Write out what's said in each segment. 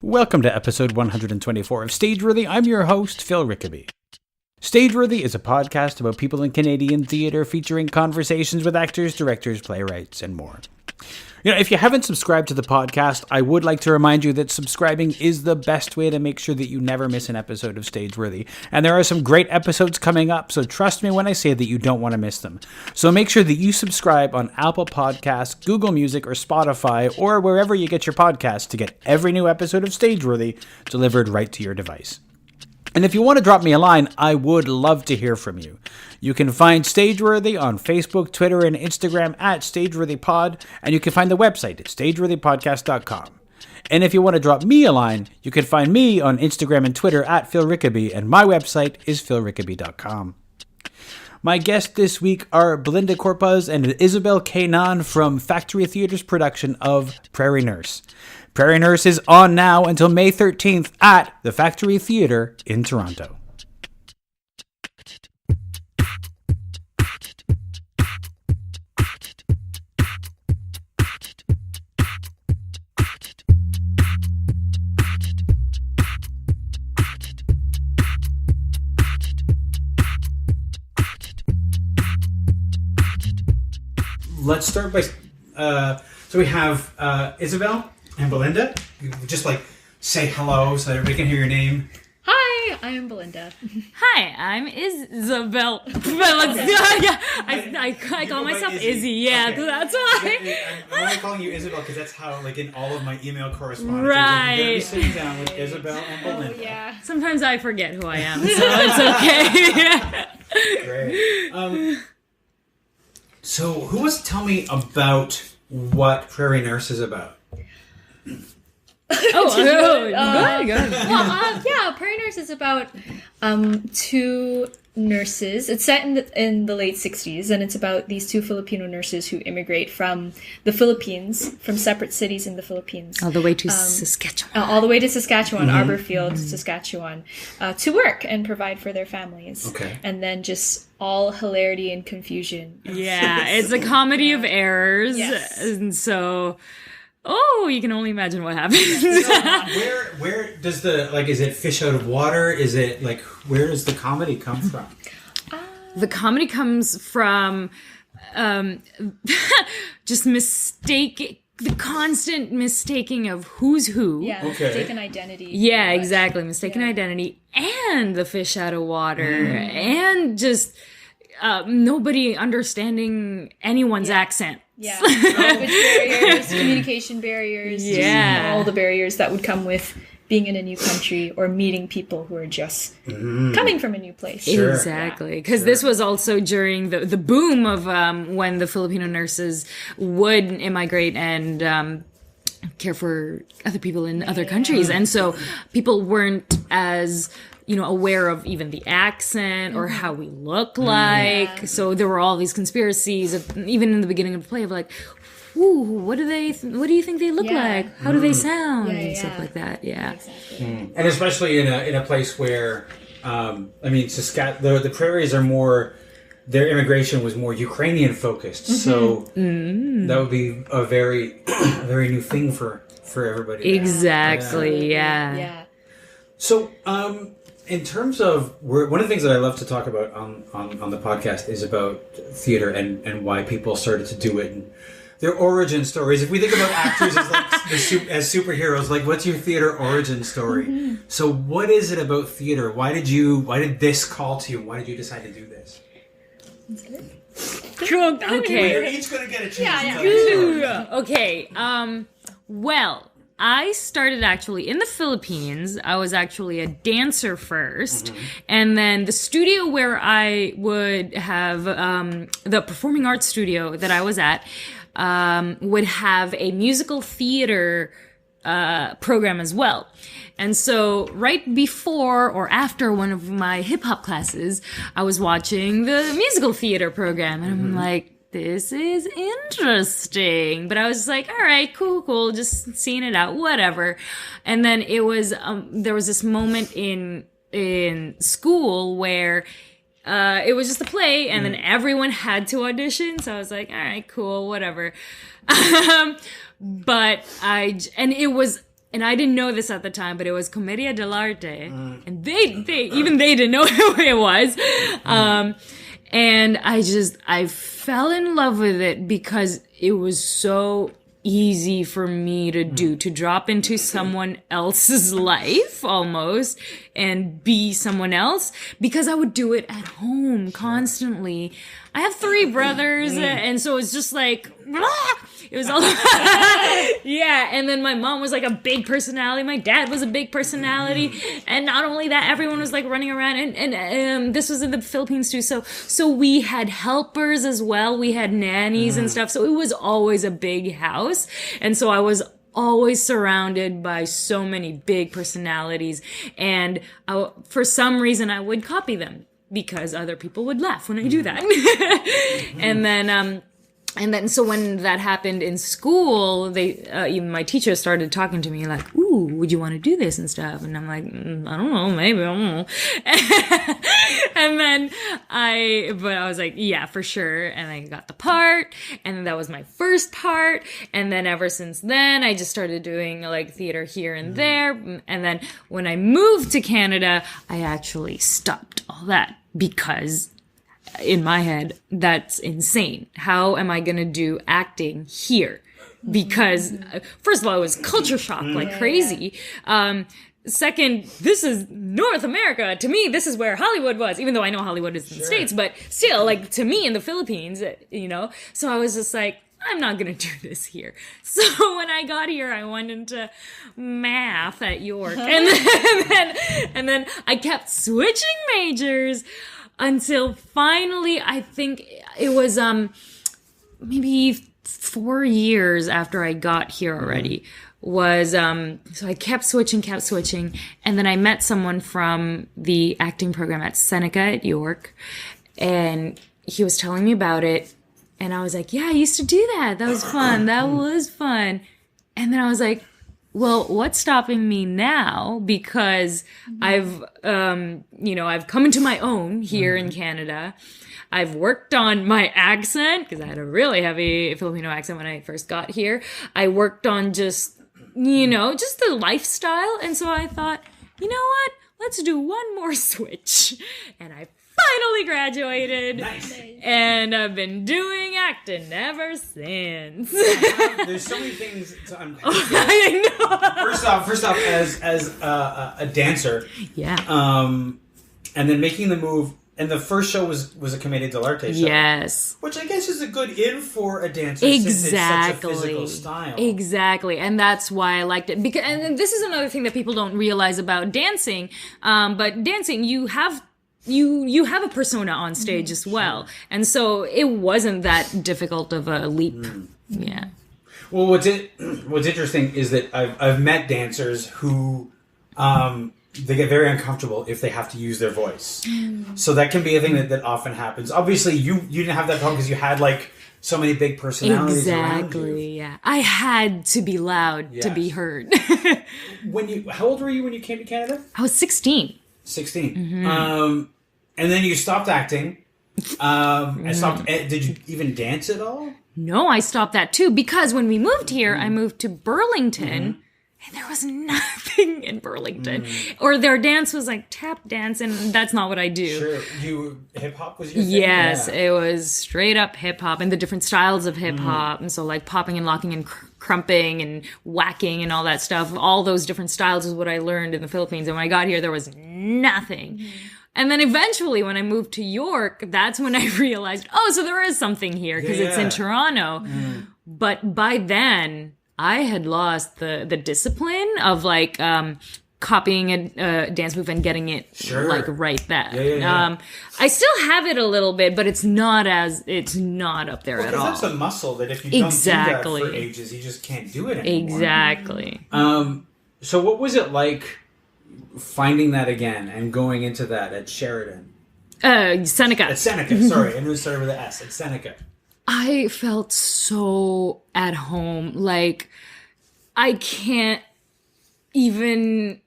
Welcome to episode 124 of Stageworthy. I'm your host, Phil Rickaby. Stageworthy is a podcast about people in Canadian theatre featuring conversations with actors, directors, playwrights, and more. You know, if you haven't subscribed to the podcast, I would like to remind you that subscribing is the best way to make sure that you never miss an episode of Stageworthy. And there are some great episodes coming up, so trust me when I say that you don't want to miss them. So make sure that you subscribe on Apple Podcasts, Google Music, or Spotify, or wherever you get your podcasts to get every new episode of Stageworthy delivered right to your device. And if you want to drop me a line, I would love to hear from you. You can find Stageworthy on Facebook, Twitter, and Instagram at StageworthyPod, and you can find the website at stageworthypodcast.com. And if you want to drop me a line, you can find me on Instagram and Twitter at Phil Rickaby, and my website is philrickaby.com. My guests this week are Belinda Corpuz and Isabel Kanaan from Factory Theatre's production of Prairie Nurse. Prairie Nurse is on now until May 13th at the Factory Theatre in Toronto. Let's start by, so we have Isabel and Belinda. You just say hello so that everybody can hear your name. Hi, I am Belinda. Hi, I'm Isabel. I call myself Izzy. Yeah, okay. That's why. I'm only calling you Isabel because that's how, in all of my email correspondence, right. I'm going to be sitting down with Isabel and Belinda. Oh, yeah. Sometimes I forget who I am, so it's okay. Great. So, who wants to tell me about what Prairie Nurse is about? Go. Prairie Nurse is about two nurses. It's set in the late 60s, and it's about these two Filipino nurses who immigrate from the Philippines, from separate cities in the Philippines. All the way to Saskatchewan. All the way to Saskatchewan, Arborfield, Saskatchewan, to work and provide for their families. Okay. And then just all hilarity and confusion. Yeah, it's a comedy of errors. Yes. And so... Oh, you can only imagine what happens. Where does the, is it fish out of water? Is it, where does the comedy come from? The comedy comes from just the constant mistaking of who's who. Yeah, okay. Mistaken identity. Yeah, exactly. Mistaken identity and the fish out of water and just nobody understanding anyone's accent. Yeah, language barriers, communication barriers, yeah, all the barriers that would come with being in a new country or meeting people who are just coming from a new place. Sure. Exactly, because this was also during the boom of when the Filipino nurses would immigrate and care for other people in other countries, and so people weren't as aware of even the accent or how we look like. Yeah. So there were all these conspiracies, even in the beginning of the play, of ooh, what do you think they look like? How do they sound? And stuff like that. Yeah. Exactly. And especially in a place where, the Prairies are more. Their immigration was more Ukrainian focused, so that would be a very new thing for everybody. Exactly. Yeah. So. In terms of, one of the things that I love to talk about on the podcast is about theater and why people started to do it and their origin stories. If we think about actors as superheroes, what's your theater origin story? So what is it about theater? Why did this call to you? Why did you decide to do this? Cool. Okay. You're each going to get a chance to tell your story. Okay. Well, I started actually in the Philippines. I was actually a dancer first. And then the studio where I would have, the performing arts studio that I was at, would have a musical theater program as well. And so right before or after one of my hip hop classes, I was watching the musical theater program. And I'm like, this is interesting. But I was just like, all right, cool, just seeing it out, whatever. And then it was, there was this moment in school where it was just a play and then everyone had to audition. So I was like, all right, cool, whatever. But it and I didn't know this at the time, but it was Commedia dell'arte, and they didn't know who it was. And I fell in love with it because it was so easy for me to do, to drop into someone else's life almost and be someone else, because I would do it at home constantly. I have 3 brothers, and so it's just like, it was all, yeah. And then my mom was like a big personality. My dad was a big personality. And not only that, everyone was like running around, and this was in the Philippines too. So we had helpers as well. We had nannies and stuff. So it was always a big house. And so I was always surrounded by so many big personalities. And for some reason, I would copy them because other people would laugh when I do that. And then, so when that happened in school, even my teacher started talking to me like, ooh, would you want to do this and stuff? And I'm like, I don't know, maybe, I don't know. And then but I was like, yeah, for sure. And I got the part, and that was my first part. And then ever since then, I just started doing like theater here and there. And then when I moved to Canada, I actually stopped all that because in my head, that's insane. How am I going to do acting here? Because first of all, it was culture shock like crazy. Second, this is North America. To me, this is where Hollywood was, even though I know Hollywood is in the States, but still, like, to me in the Philippines, you know? So I was just like, I'm not going to do this here. So when I got here, I went into math at York. And then I kept switching majors until finally, I think it was maybe 4 years after I got here already, so I kept switching, and then I met someone from the acting program at Seneca at York, and he was telling me about it, and I was like, yeah, I used to do that. That was fun. And then I was like, well, what's stopping me now? Because I've come into my own here in Canada. I've worked on my accent because I had a really heavy Filipino accent when I first got here. I worked on just the lifestyle. And so I thought, you know what? Let's do one more switch. And I finally graduated. Nice. And I've been doing acting ever since. There's so many things to unpack. I know. First off, as a dancer, yeah, and then making the move. And the first show was a Commedia dell'arte show. Yes. Which I guess is a good in for a dancer exactly. since it's such a physical style. Exactly. And that's why I liked it. And this is another thing that people don't realize about dancing. But dancing, you have a persona on stage as well. And so it wasn't that difficult of a leap. Yeah. Well, what's interesting is that I've met dancers who they get very uncomfortable if they have to use their voice. So that can be a thing that often happens. Obviously, you didn't have that problem because you had like so many big personalities around you. Exactly, yeah. I had to be loud to be heard. How old were you when you came to Canada? I was 16. 16. Mm-hmm. And then you stopped acting. Did you even dance at all? No, I stopped that too because when we moved here, I moved to Burlington. And there was nothing in Burlington. Or their dance was like tap dance, and that's not what I do. Sure. Hip-hop was your thing? Yes, it was straight up hip-hop and the different styles of hip-hop. And so like popping and locking and crumping and whacking and all that stuff. All those different styles is what I learned in the Philippines. And when I got here, there was nothing. And then eventually when I moved to York, that's when I realized, so there is something here because it's in Toronto. But by then, I had lost the discipline of like copying a dance move and getting it like right there. Yeah. I still have it a little bit, but it's not up there at all. That's a muscle that if you don't do that for ages, you just can't do it anymore. Exactly. So what was it like finding that again and going into that at Sheridan? Seneca. At Seneca, sorry. I knew it started with an S. At Seneca. I felt so at home. Like, I can't even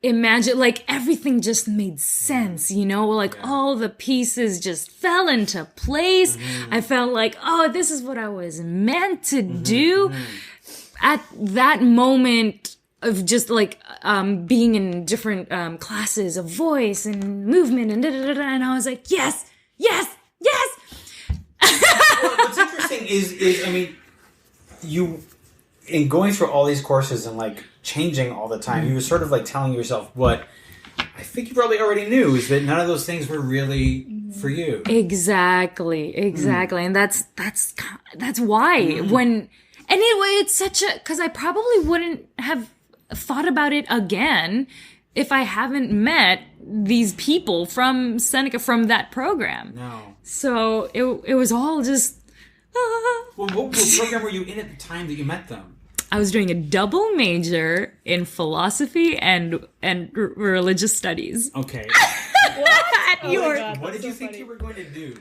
imagine. Like, everything just made sense, Like, all the pieces just fell into place. I felt like, this is what I was meant to do. At that moment, of just like being in different classes of voice and movement and and I was like, yes. Well, what's interesting is I mean, you in going through all these courses and like changing all the time, you were sort of like telling yourself what I think you probably already knew is that none of those things were really for you. Exactly, and that's why when anyway it's such a because I probably wouldn't have thought about it again if I haven't met these people from Seneca from that program. No. So it was all just. Well, what program were you in at the time that you met them? I was doing a double major in philosophy and religious studies. Okay. At York. What did you think you were going to do?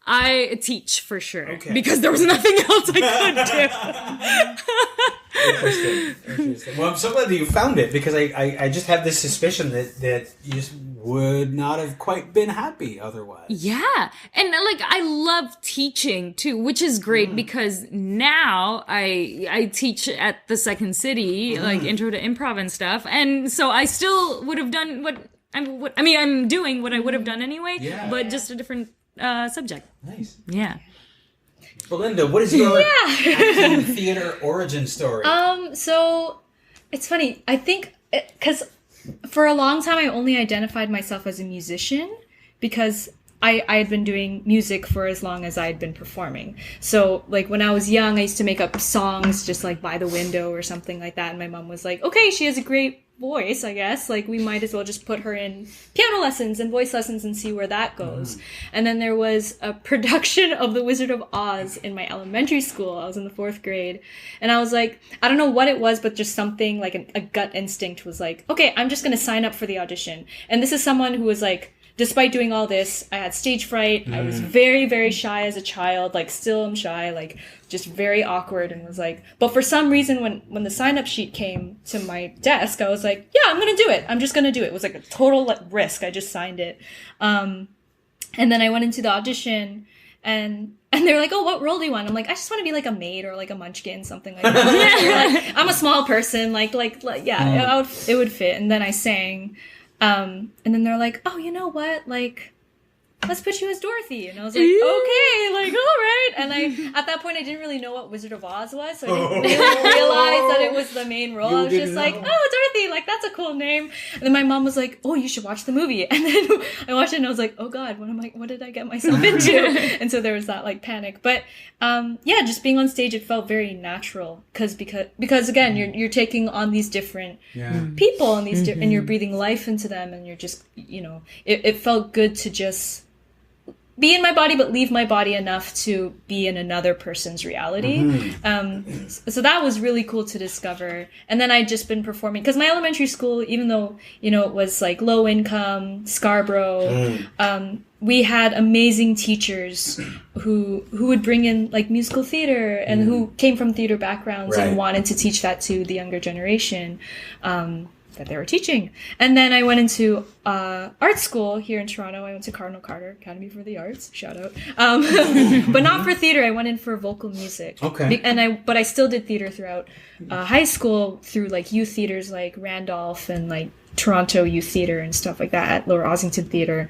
I teach for sure. Okay. Because there was nothing else I could do. Interesting. Well, I'm so glad that you found it because I just have this suspicion that you just would not have quite been happy otherwise. Yeah. And like I love teaching too, which is great because now I teach at the Second City, like intro to improv and stuff. And so I still would have done I'm doing what I would have done anyway, but just a different subject. Nice. Yeah. Belinda, what is your acting theater origin story? So it's funny. I think because for a long time I only identified myself as a musician because I had been doing music for as long as I had been performing. So like when I was young, I used to make up songs just like by the window or something like that. And my mom was like, okay, she has a great voice, I guess. Like we might as well just put her in piano lessons and voice lessons and see where that goes. And then there was a production of The Wizard of Oz in my elementary school. I was in the 4th grade. And I was like, I don't know what it was, but just something like a gut instinct was like, okay, I'm just going to sign up for the audition. And this is someone who was like, despite doing all this, I had stage fright. I was very, very shy as a child, like still am shy, like just very awkward and was like, but for some reason when the sign-up sheet came to my desk, I was like, yeah, I'm going to do it. I'm just going to do it. It was like a total risk. I just signed it. And then I went into the audition and they're like, oh, what role do you want? I'm like, I just want to be like a maid or like a munchkin, something like that. Like, I'm a small person. It would fit. And then I sang. And then they're like, oh, you know what? Like, let's put you as Dorothy. And I was like, okay, like, all right. And at that point, I didn't really know what Wizard of Oz was. So I didn't really realize that it was the main role. I was just like, oh, Dorothy, like, that's a cool name. And then my mom was like, oh, you should watch the movie. And then I watched it and I was like, oh God, what did I get myself into? And so there was that like panic. But, just being on stage, it felt very natural. Because again, you're taking on these different people and and you're breathing life into them. And you're just, it felt good to just be in my body, but leave my body enough to be in another person's reality. So that was really cool to discover. And then I'd just been performing because my elementary school, even though, it was like low income, Scarborough, we had amazing teachers who would bring in like musical theater and who came from theater backgrounds and wanted to teach that to the younger generation. That they were teaching. And then I went into art school here in Toronto. I went to Cardinal Carter Academy for the Arts. Shout out. But not for theater. I went in for vocal music. Okay. But I still did theater throughout high school through like youth theaters like Randolph and like Toronto Youth Theatre and stuff like that at Lower Ossington Theatre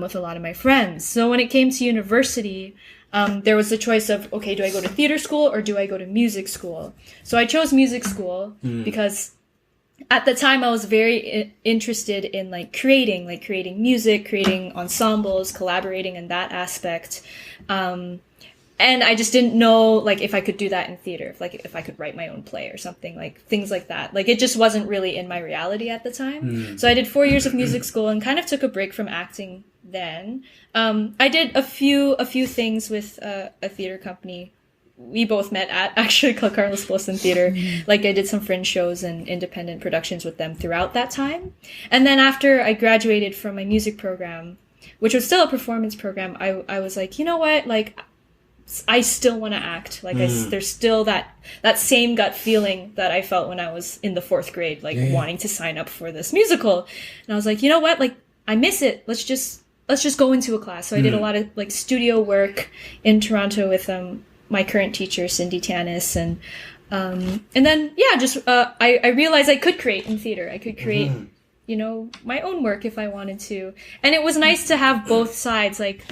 with a lot of my friends. So when it came to university, there was the choice of, okay, do I go to theater school or do I go to music school? So I chose music school because at the time I was very interested in creating music, creating ensembles, collaborating in that aspect. And I just didn't know if I could do that in theater, if I could write my own play or something, things like that. It just wasn't really in my reality at the time. So I did 4 years of music school and kind of took a break from acting then. I did a few things with a theater company we both met at, actually, called Carlos Bulosan Theatre. I did some fringe shows and independent productions with them throughout that time. And then after I graduated from my music program, which was still a performance program, I was like, you know what? I still want to act. There's still that same gut feeling that I felt when I was in the 4th grade, wanting to sign up for this musical. And I was like, you know what? I miss it. Let's just go into a class. So I did a lot of studio work in Toronto with my current teacher, Cindy Tanis, and And then, yeah, just I realized I could create in theater. I could create, my own work if I wanted to. And it was nice to have both sides, like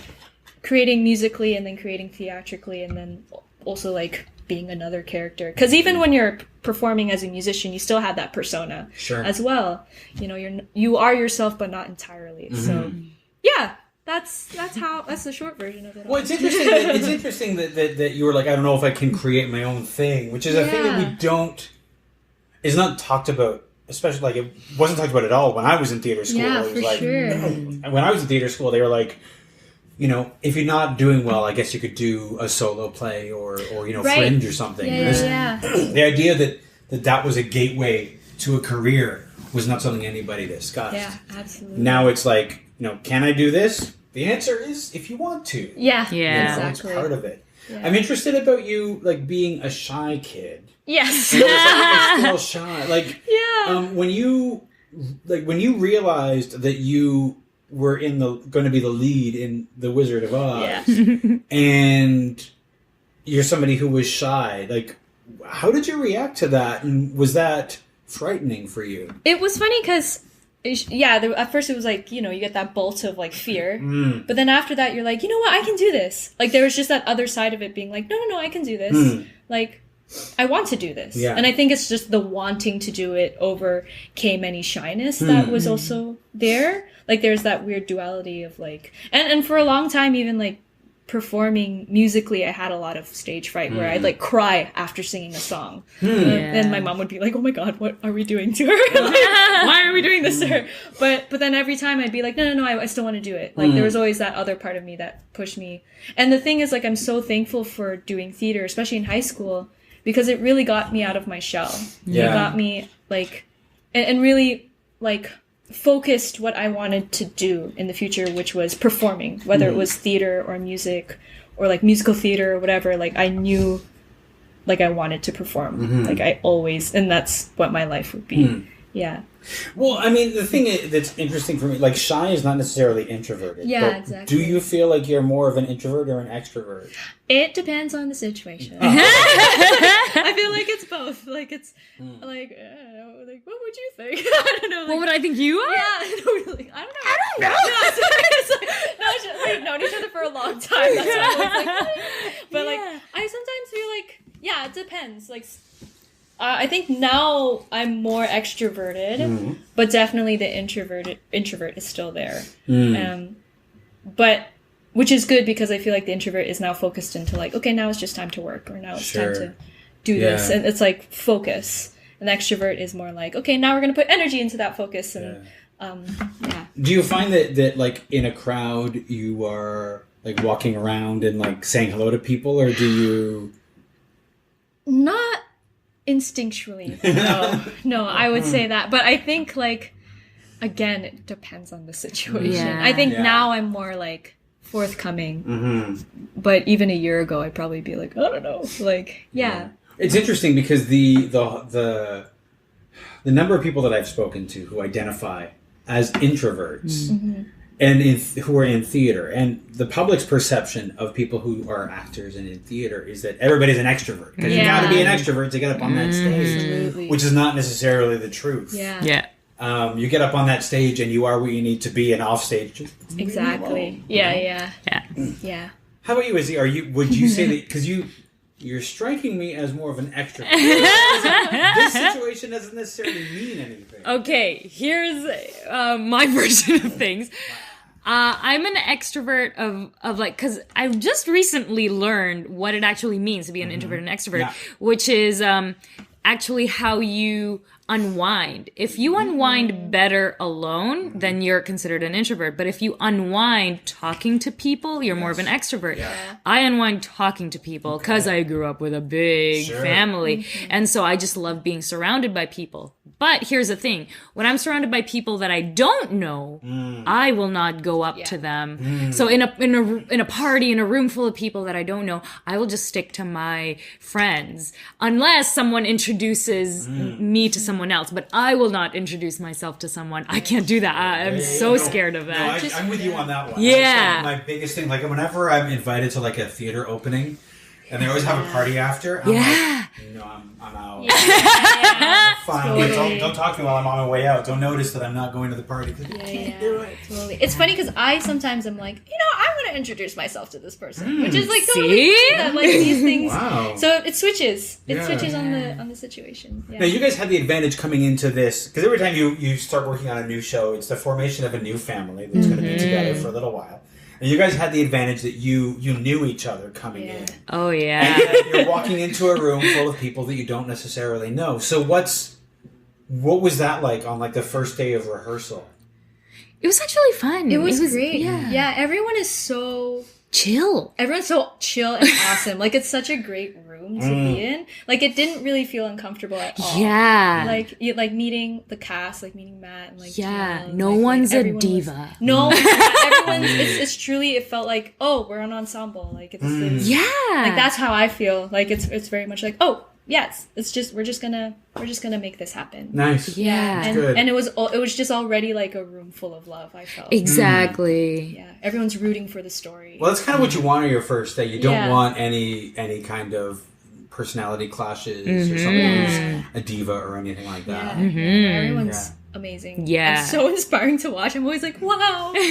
creating musically and then creating theatrically, and then also like being another character. Because even when you're performing as a musician, you still have that persona as well. You are yourself, but not entirely. So, yeah. That's the short version of it. Well, it's interesting. It's interesting that you were like, I don't know if I can create my own thing, which is a thing that is not talked about, especially like it wasn't talked about at all when I was in theater school. Yeah, it was for like, sure. No. When I was in theater school, they were like, if you're not doing well, I guess you could do a solo play or Fringe or something. The idea that was a gateway to a career was not something anybody discussed. Yeah, absolutely. Now it's like, can I do this? The answer is if you want to. Yeah, exactly. It's part of it. Yeah. I'm interested about you, like, being a shy kid. Yes. You're still shy. Like, when you realized that you were going to be the lead in The Wizard of Oz, and you're somebody who was shy, like, how did you react to that? And was that frightening for you? It was funny because... at first it was like, you get that bolt of like fear, but then after that you're like, you know what, I can do this. Like there was just that other side of it being like, no, I can do this. Like, I want to do this. And I think it's just the wanting to do it overcame any shyness that was also there. Like there's that weird duality of like, and for a long time, even like performing musically, I had a lot of stage fright where I'd like cry after singing a song. And my mom would be like, oh my God, what are we doing to her? Like, why are we doing this to her? But then every time I'd be like, no, I still want to do it. Like there was always that other part of me that pushed me. And the thing is, like, I'm so thankful for doing theater, especially in high school, because it really got me out of my shell. It got me like, and really like focused what I wanted to do in the future, which was performing, whether it was theater or music or like musical theater or whatever. Like I knew like I wanted to perform. Like I always, and that's what my life would be. Well, I mean, the thing that's interesting for me, like shy is not necessarily introverted. Yeah, exactly. Do you feel like you're more of an introvert or an extrovert? It depends on the situation. I feel like it's both. Like it's like, I don't know, like what would you think? I don't know. Like, what would I think you are? Yeah, I don't know. We've known each other for a long time. That's why I was like, but like I sometimes feel like, it depends. Like I think now I'm more extroverted, but definitely the introvert is still there. But which is good because I feel like the introvert is now focused into like, okay, now it's just time to work, or now it's time to do this, and it's like focus. An extrovert is more like, okay, now we're going to put energy into that focus, and Do you find that like in a crowd you are like walking around and like saying hello to people, or do you? Not instinctually. No, I would say that. But I think like, again, it depends on the situation. I think now I'm more like forthcoming. But even a year ago, I'd probably be like, I don't know. Like, It's interesting because the number of people that I've spoken to who identify as introverts and who are in theater, and the public's perception of people who are actors and in theater is that everybody's an extrovert. Because you got to be an extrovert to get up on that stage, which is not necessarily the truth. You get up on that stage and you are what you need to be, and off stage. Exactly. Yeah. How about you, Izzy? Would you say that because you're striking me as more of an extrovert? This situation doesn't necessarily mean anything. Okay, here's my version of things. I'm an extrovert of like, because I've just recently learned what it actually means to be an introvert and extrovert, which is actually how you unwind. If you unwind better alone, then you're considered an introvert. But if you unwind talking to people, you're more of an extrovert. I unwind talking to people because I grew up with a big family. And so I just love being surrounded by people. But here's the thing. When I'm surrounded by people that I don't know, I will not go up to them. So in a party, in a room full of people that I don't know, I will just stick to my friends. Unless someone introduces me to someone else. But I will not introduce myself to someone. I can't do that. I'm so scared of that. No, I'm with you on that one. Yeah. My biggest thing, like whenever I'm invited to like a theater opening, and they always have a party after, I'm like, No, I'm out. Yeah. Fine. Totally. Don't talk to me while I'm on my way out. Don't notice that I'm not going to the party. 'Cause I can't do it. Totally. It's funny because I sometimes am like, I'm going to introduce myself to this person, which is like totally See? fun, like these things. Wow. So it switches. It Yeah. switches on the situation. Yeah. Now, you guys had the advantage coming into this, because every time you start working on a new show, it's the formation of a new family that's going to be together for a little while. And you guys had the advantage that you knew each other coming in. Oh, yeah. And yet you're walking into a room full of people that you don't necessarily know. So what was that like on like the first day of rehearsal? It was actually fun. It was great. Yeah. Everyone is so Chill. Everyone's so chill and awesome. Like, it's such a great room to be in. Like, it didn't really feel uncomfortable at all. Yeah. Like meeting the cast, like meeting Matt and like yeah. Jill, No like, one's a everyone diva. No, everyone's. It's truly. It felt like, oh, we're an ensemble. Like it's Yeah. Like that's how I feel. Like it's very much like, oh yes, it's just we're just gonna make this happen. Nice. Yeah. And, good. and it was just already like a room full of love. I felt Exactly. Yeah, everyone's rooting for the story. Well, that's kind of what you want on your first day. You don't Yeah. want any kind of personality clashes or somebody who's a diva or anything like that. Everyone's amazing. Yeah. And so inspiring to watch. I'm always like, wow. Okay,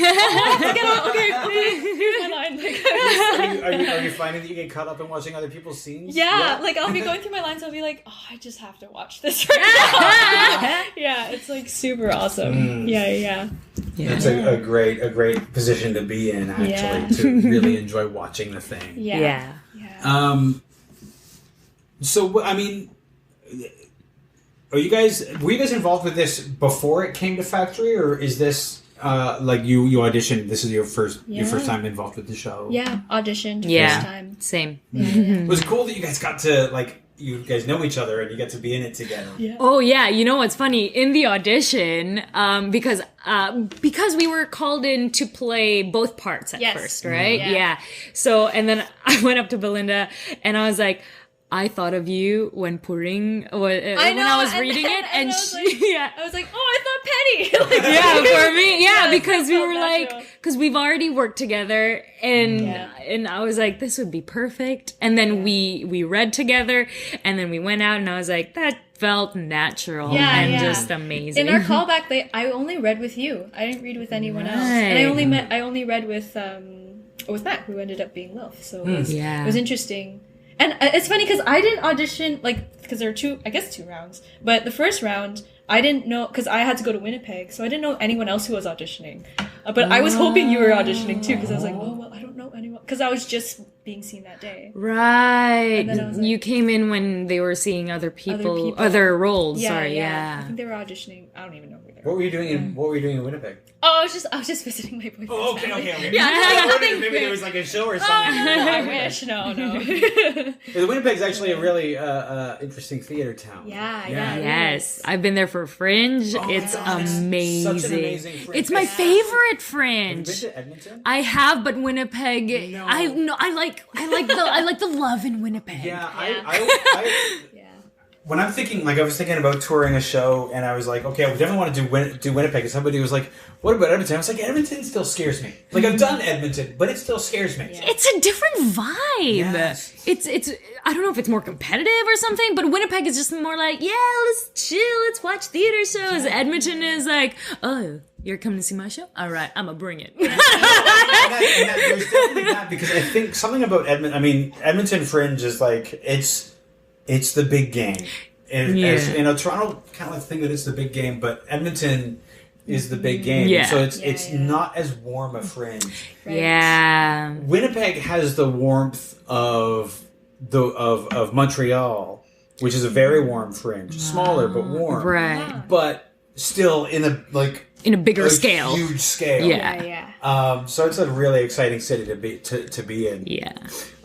here's my line. Like, Are you finding that you get caught up in watching other people's scenes? yeah, like I'll be going through my lines. I'll be like, oh, I just have to watch this right now. Yeah, it's like super awesome. Yeah. It's a great position to be in, actually, Yeah. to really enjoy watching the thing. Yeah. So, I mean, were you guys involved with this before it came to Factory, or is this like you auditioned? This is your first time involved with the show. Yeah, auditioned first time. Same. It was cool that you guys got to you guys know each other and you get to be in it together. Yeah. Oh yeah, you know what's funny? In the audition, because we were called in to play both parts at first, right? Yeah. So and then I went up to Belinda and I was like, I thought of you when when I was reading it, and I was like, oh, I thought Penny. for me, because we were natural. like, because we've already worked together, and I was like, this would be perfect, and then we read together, and then we went out, and I was like, that felt natural and just amazing. In our callback, I only read with you. I didn't read with anyone else, and I only read with Matt, who ended up being Lilf. So it was interesting. And it's funny because I didn't audition, because there are two rounds. But the first round, I didn't know, because I had to go to Winnipeg, so I didn't know anyone else who was auditioning. But I was hoping you were auditioning too, because I was like, oh, well, I don't know anyone. Because I was just being seen that day. Right. And then I was like, you came in when they were seeing other people. Other roles. I think they were auditioning. I don't even know who they were. What were you doing in Winnipeg? Oh, I was just visiting my boyfriend. Oh, okay. Yeah, Maybe there was like a show or something. I wish. No. Winnipeg's actually a really interesting theater town. Yeah. Yes, I've been there for Fringe. It's amazing. Such an amazing Fringe. It's my favorite Fringe. Have you been to Edmonton? I have, but Winnipeg. No. I like the love in Winnipeg. Yeah, I when I'm thinking, I was thinking about touring a show, and I was like, okay, I definitely want to do Winnipeg. And somebody was like, what about Edmonton? I was like, Edmonton still scares me. I've done Edmonton, but it still scares me. Yeah. It's a different vibe. Yes. It's I don't know if it's more competitive or something, but Winnipeg is just more like, let's chill, let's watch theater shows. Yeah. Edmonton is like, oh, you're coming to see my show? All right, I'm gonna bring it. There's definitely that, because I think something about Edmonton Fringe is like, it's the big game. Toronto kind of think that it's the big game, but Edmonton is the big game. Yeah. So it's not as warm a Fringe. Right. Yeah. Winnipeg has the warmth of Montreal, which is a very warm Fringe, smaller but warm, right? But still in a bigger scale, huge scale. Yeah. So it's a really exciting city to be in. Yeah.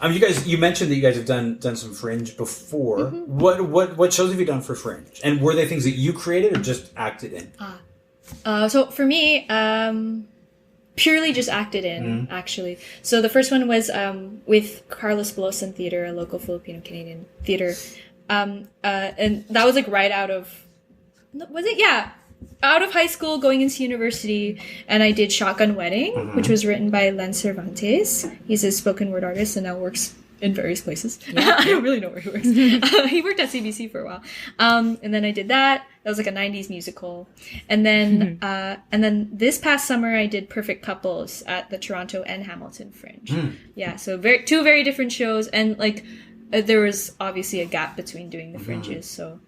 You mentioned that you guys have done some Fringe before. Mm-hmm. What shows have you done for Fringe? And were they things that you created or just acted in? So for me, purely just acted in, actually. So the first one was with Carlos Bulosan Theatre, a local Filipino-Canadian theater. And that was right out of... Was it? Yeah. Out of high school, going into university, and I did Shotgun Wedding, which was written by Len Cervantes. He's a spoken word artist and now works in various places. I don't really know where he works. He worked at CBC for a while. And then I did that. That was like a 90s musical. And then this past summer I did Perfect Couples at the Toronto and Hamilton Fringe. Yeah, so two very different shows, and like there was obviously a gap between doing the fringes, so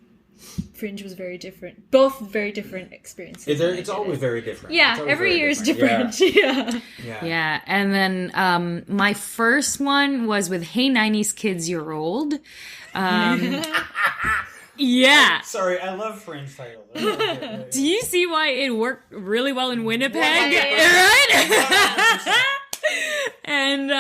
Fringe was very different. Both very different experiences. It's always very different. Yeah, every year is different. Yeah. Yeah. And then my first one was with Hey 90s Kids You're Old. Yeah. Sorry, I love Fringe titles. Do you see why it worked really well in Winnipeg? Right? And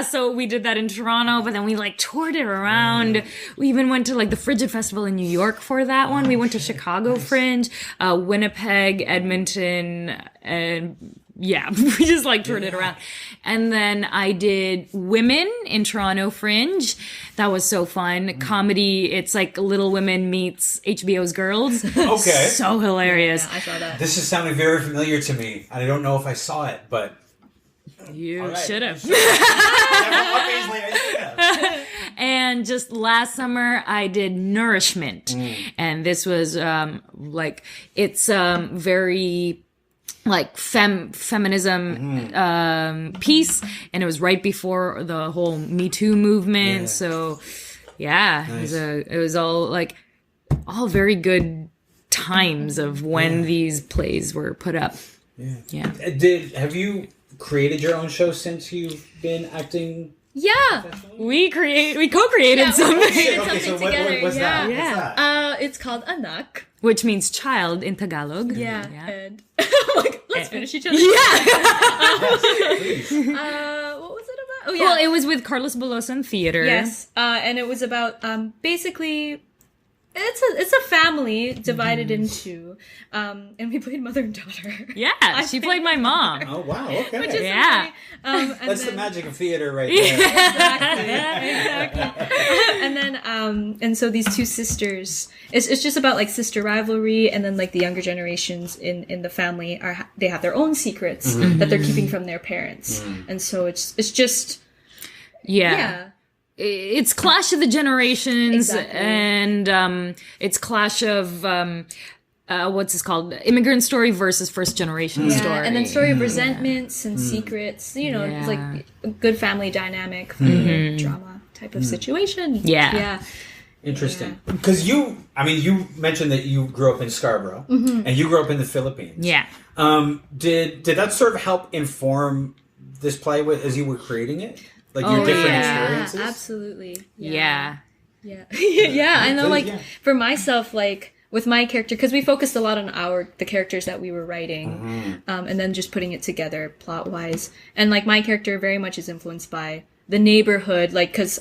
so we did that in Toronto, but then we like toured it around. We even went to like the Frigid Festival in New York for that one. We went to Chicago Fringe, Winnipeg, Edmonton, and yeah, we just like toured it around. And then I did Women in Toronto Fringe. That was so fun. Comedy. It's like Little Women meets HBO's Girls. Okay. So hilarious. Yeah, I saw that. This is sounding very familiar to me. I don't know if I saw it, but You should have. Obviously, I should have. And just last summer, I did Nourishment. And this was it's very like feminism piece. And it was right before the whole Me Too movement. Yeah. So yeah, it was all very good times of when these plays were put up. Yeah. Have you created your own show since you've been acting? Yeah. We co-created something. Okay, so what's that? Yeah. What's that? It's called ANAK. Which means child in Tagalog. Yeah. And like, let's finish each other. Yeah. What was it about? Oh yeah. Well, it was with Carlos Bulosan Theatre. Yes. And it was about basically it's a family divided into and we played mother and daughter. Yeah, she played my mom. Oh wow! Okay. Which is Yeah. That's the magic of theater, right there. Exactly. And then and so these two sisters, it's just about like sister rivalry, and then like the younger generations in the family they have their own secrets that they're keeping from their parents, and so it's just yeah. It's clash of the generations, Exactly. and it's clash of what's this called? Immigrant story versus first generation story. And then story of resentments and secrets. It's like a good family dynamic, family drama type of situation. Yeah. Interesting. Because you mentioned that you grew up in Scarborough, and you grew up in the Philippines. Yeah. Did that sort of help inform this play as you were creating it? Like your different experiences? Absolutely. Yeah. Yeah. I know, for myself, like, with my character, because we focused a lot on the characters that we were writing, and then just putting it together plot-wise. And, like, my character very much is influenced by the neighborhood, like, because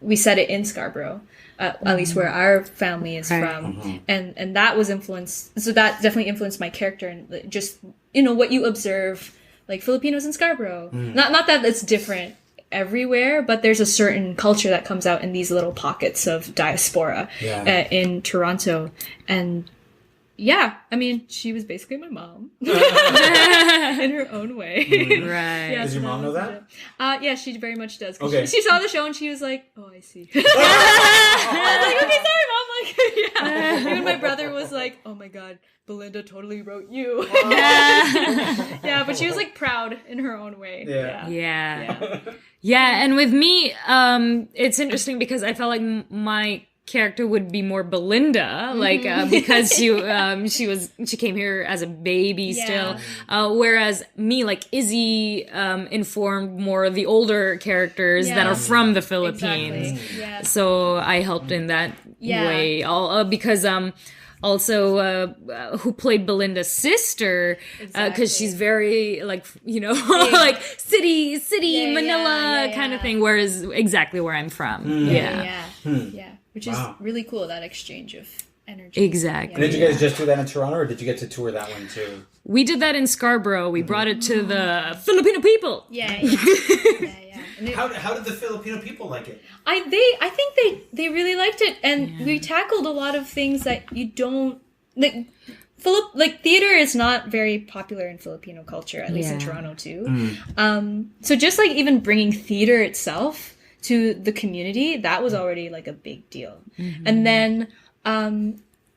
we set it in Scarborough, at least where our family is from. And that was influenced, so that definitely influenced my character, and just, what you observe, like Filipinos in Scarborough. Not that it's different everywhere, but there's a certain culture that comes out in these little pockets of diaspora in Toronto. And yeah, I mean, she was basically my mom in her own way. Right. Yeah, Does your mom know that? Yeah, she very much does. Okay. She saw the show and she was like, "Oh, I see." I was like, "Okay, sorry, mom." Like, yeah. Even my brother was like, "Oh my god, Belinda totally wrote you." Yeah, but she was like proud in her own way. Yeah, and with me, it's interesting because I felt like my character would be more Belinda, like because she came here as a baby still, whereas me, like Izzy, informed more of the older characters that are from the Philippines. Exactly. Yeah. So I helped in that way, because also who played Belinda's sister, because she's very like like city Manila kind of thing, whereas exactly where I'm from. Yeah. Which is really cool, that exchange of energy. Exactly. And did you guys just do that in Toronto, or did you get to tour that one too? We did that in Scarborough. We brought it to the Filipino people. Yeah. And How did the Filipino people like it? I think they really liked it, and we tackled a lot of things that you don't like. Theater is not very popular in Filipino culture, at least in Toronto too. So just like even bringing theater itself to the community, that was already like a big deal. And then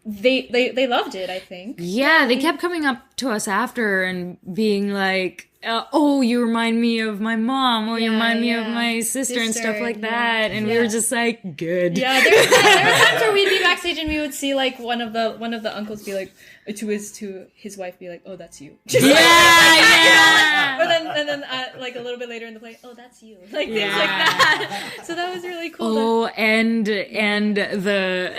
they loved it, I think. Yeah, they kept coming up to us after and being like, oh, you remind me of my mom, or you remind me of my sister and stuff like that. And we were just like, good. Yeah, there were times where we'd be backstage and we would see like one of the uncles be like to his wife be like, oh, that's you. Yeah. Or then like a little bit later in the play, oh, that's you. Like things like that. So that was really cool. Oh, and the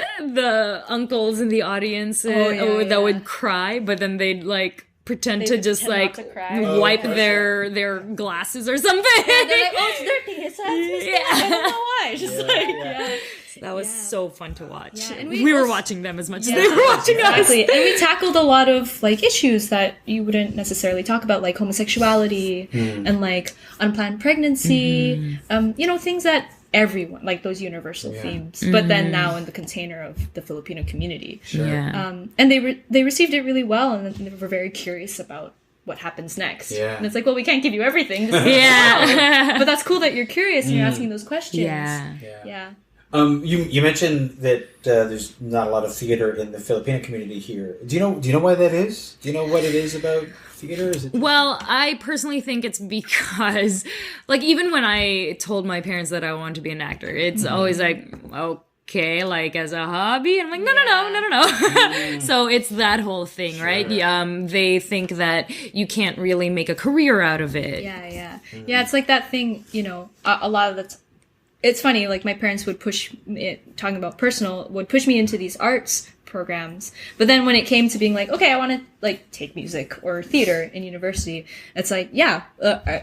uncles in the audience that would cry, but then they'd like pretend to just like wipe their glasses or something. Yeah, they're like, oh, it's dirty. It's I don't know why. Just So that was so fun to watch. Yeah, and we were watching them as much as they were watching us. And we tackled a lot of like issues that you wouldn't necessarily talk about, like homosexuality and like unplanned pregnancy. Things that everyone, like those universal themes, but then now in the container of the Filipino community. And they received it really well, and they were very curious about what happens next. And it's like, well, we can't give you everything. But that's cool that you're curious and you're asking those questions. You mentioned that there's not a lot of theater in the Filipino community here. Do you know why that is? Do you know what it is about theater? Well, I personally think it's because, like, even when I told my parents that I wanted to be an actor, it's always like, okay, like as a hobby. And I'm like, no. So it's that whole thing, right? They think that you can't really make a career out of it. Yeah, it's like that thing, a lot of the it's funny, like my parents would push me, talking about personal, would push me into these arts programs. But then when it came to being like, okay, I want to like take music or theater in university, it's like,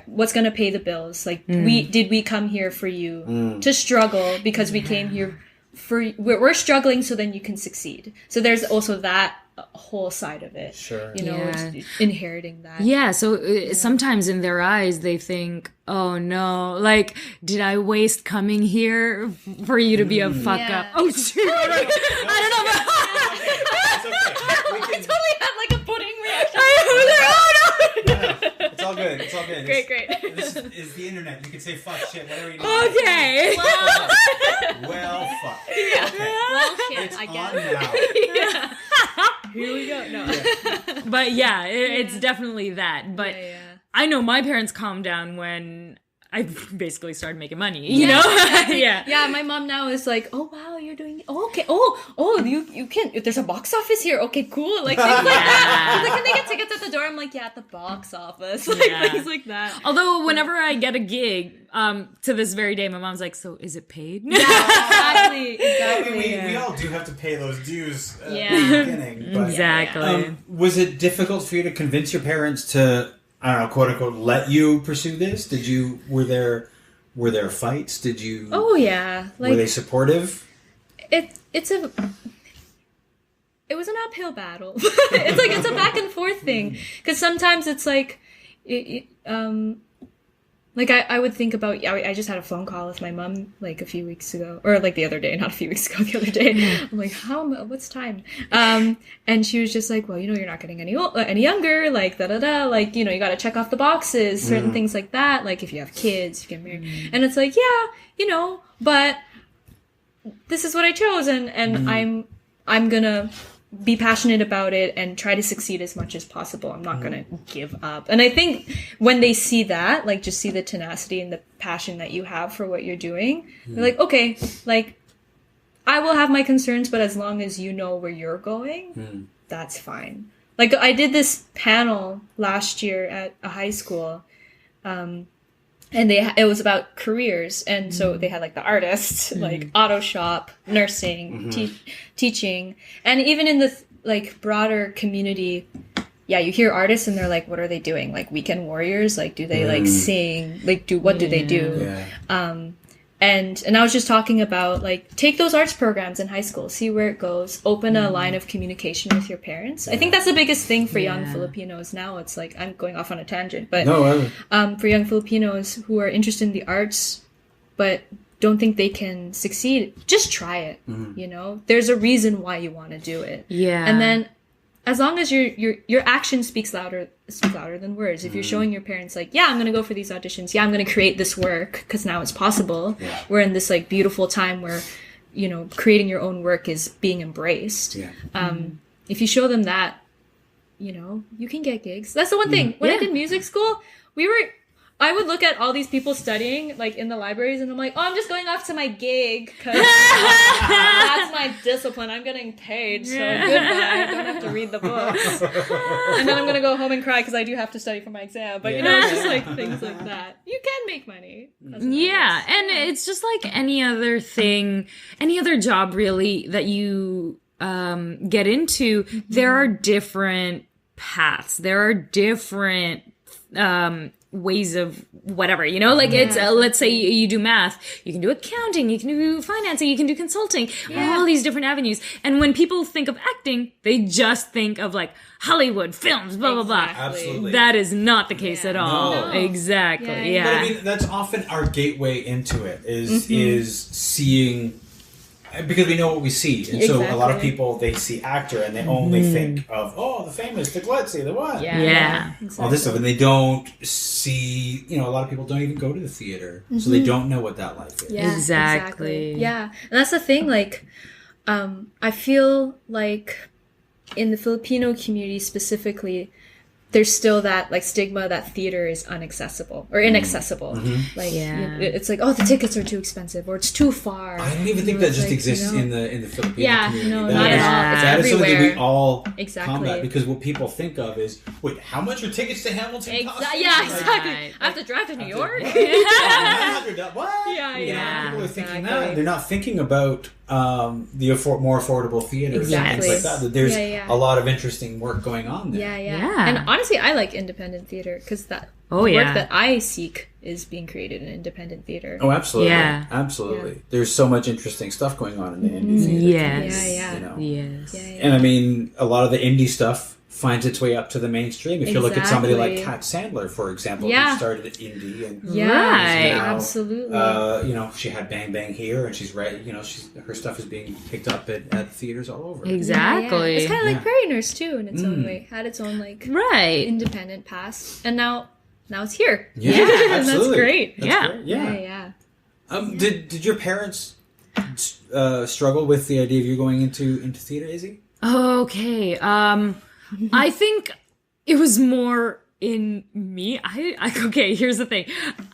what's going to pay the bills? Like, did we come here for you to struggle because we came here we're struggling so then you can succeed. So there's also that whole side of it. Inheriting that. So sometimes in their eyes they think, oh no, like, did I waste coming here for you to be a fuck up? Oh shoot. I don't know. I totally had like a pudding reaction. It's all good. It's all good. Great. This is the internet. You can say fuck, shit, whatever you need. Okay. Well, fuck. Yeah. Okay. Well, shit, It's I on guess. now. Here we go. No. But it's definitely that. But I know my parents calmed down when I basically started making money, you know? Yeah, my mom now is like, oh, wow, you're doing, okay. Oh, you can, there's a box office here. Okay, cool. Like, things like that. Like, can they get tickets at the door? I'm like, yeah, at the box office. Like, things like that. Although, whenever I get a gig, to this very day, my mom's like, so is it paid? Yeah, exactly. We all do have to pay those dues in the beginning. But, exactly. Was it difficult for you to convince your parents to, I don't know, quote unquote, let you pursue this? Were there fights? Oh yeah. Like, were they supportive? It was an uphill battle. It's a back and forth thing. Because sometimes it's like, like I would think about, I just had a phone call with my mom like a few weeks ago, or like the other day, not a few weeks ago, the other day. I'm like, what's time? And she was just like, well, you're not getting any younger, like like, you got to check off the boxes, certain things like that. Like if you have kids, you get married. And it's like, but this is what I chose, and I'm gonna be passionate about it and try to succeed as much as possible. I'm not gonna give up. And I think when they see that, like just see the tenacity and the passion that you have for what you're doing, they're like, okay, like I will have my concerns, but as long as you know where you're going, that's fine. Like I did this panel last year at a high school, and it was about careers, and so they had like the artists, like auto shop, nursing, teaching, and even in the like broader community, you hear artists and they're like, what are they doing? Like weekend warriors? Like do they like sing? Like what do they do? And I was just talking about like take those arts programs in high school, see where it goes, open a line of communication with your parents. I think that's the biggest thing for young Filipinos now. It's like I'm going off on a tangent, but for young Filipinos who are interested in the arts but don't think they can succeed, just try it. There's a reason why you want to do it. And then as long as your action speaks louder than words. If you're showing your parents like, yeah, I'm gonna go for these auditions, yeah, I'm gonna create this work because now it's possible. Yeah. We're in this like beautiful time where, you know, creating your own work is being embraced. Yeah. If you show them that, you know, you can get gigs. That's the one thing. When I did music school, I would look at all these people studying like in the libraries and I'm like, oh, I'm just going off to my gig because that's my discipline. I'm getting paid, so goodbye. I don't have to read the books. And then I'm going to go home and cry because I do have to study for my exam. But, you know, it's just like things like that. You can make money. Yeah, and it's just like any other thing, any other job really that you get into, there are different paths. There are different ways of whatever, you know, like it's let's say you do math, you can do accounting, you can do financing, you can do consulting, all these different avenues. And when people think of acting, they just think of like Hollywood films, blah blah blah. Absolutely. That is not the case at all. No. Exactly. But I mean, that's often our gateway into it is seeing, because we know what we see. And so a lot of people, they see actor and they only think of, oh, the famous, the glitzy, the what? Yeah. Exactly. All this stuff. And they don't see, you know, a lot of people don't even go to the theater. So they don't know what that life is. Yeah, Exactly. Yeah. And that's the thing, like, I feel like in the Filipino community specifically, there's still that like stigma that theater is inaccessible. Like it's like, oh, the tickets are too expensive or it's too far. I don't even think that just exists in the Filipino community. No, That not is- at all. It's that is something everywhere. that we all Exactly. combat, because what people think of is, wait, how much are tickets to Hamilton cost? Yeah, exactly. Right. I have to drive to New York. What? $900? What? Yeah, You know, yeah. people are thinking Exactly. that. They're not thinking about the more affordable theaters and Exactly. things like that. That there's Yeah. a lot of interesting work going on there. Yeah. And honestly, I like independent theater because that Oh, work yeah. that I seek is being created in independent theater. Oh, absolutely. Yeah. Absolutely. Yeah. There's so much interesting stuff going on in the indie theater. Yes. Yeah. You know? Yes. And I mean, a lot of the indie stuff finds its way up to the mainstream. If you look at somebody like Exactly. Kat Sandler, for example, Yeah. who started at indie and Right. now, Absolutely. you know, she had Bang Bang here, and she's right. You know, her stuff is being picked up at theaters all over. Exactly. It's kind of like Prairie Nurse too, in its own way. Had its own like Right. independent past, and now it's here. Yeah, And absolutely. that's great. That's Yeah. great. Yeah. Yeah. Did your parents struggle with the idea of you going into theater, Izzy? Okay. I think it was more in me. Okay, here's the thing.